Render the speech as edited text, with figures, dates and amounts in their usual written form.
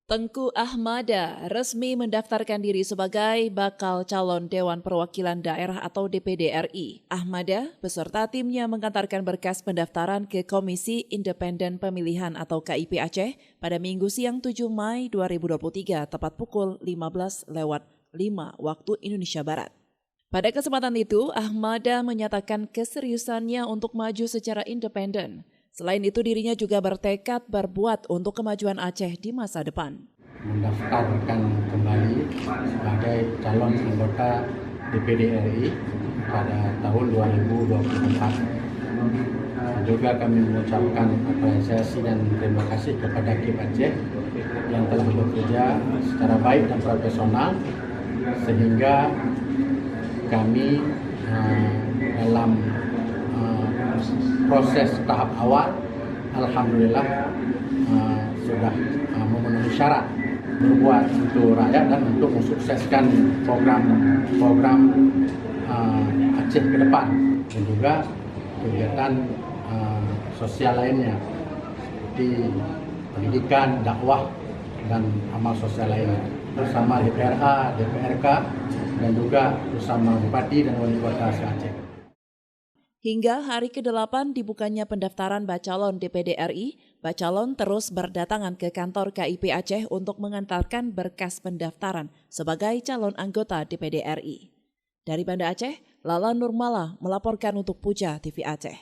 Tengku Ahmada resmi mendaftarkan diri sebagai bakal calon Dewan Perwakilan Daerah atau DPD RI. Ahmada beserta timnya mengantarkan berkas pendaftaran ke Komisi Independen Pemilihan atau KIP Aceh pada Minggu siang 7 Mei 2023 tepat pukul 15:05 waktu Indonesia Barat. Pada kesempatan itu, Ahmada menyatakan keseriusannya untuk maju secara independen. Selain itu, dirinya juga bertekad berbuat untuk kemajuan Aceh di masa depan. Mendaftarkan kembali sebagai calon anggota DPD RI pada tahun 2024. Juga kami mengucapkan apresiasi dan terima kasih kepada KIP Aceh yang telah bekerja secara baik dan profesional sehingga kami dalam proses tahap awal, alhamdulillah sudah memenuhi syarat berbuat untuk rakyat dan untuk mensukseskan program Aceh ke depan dan juga kegiatan sosial lainnya seperti pendidikan, dakwah, dan amal sosial lainnya bersama DPRA, DPRK, dan juga bersama Bupati dan Wali Kota Aceh. Hingga hari ke-8 dibukanya pendaftaran bacalon DPD RI, bacalon terus berdatangan ke kantor KIP Aceh untuk mengantarkan berkas pendaftaran sebagai calon anggota DPD RI. Dari Banda Aceh, Lala Nurmala melaporkan untuk Puja TV Aceh.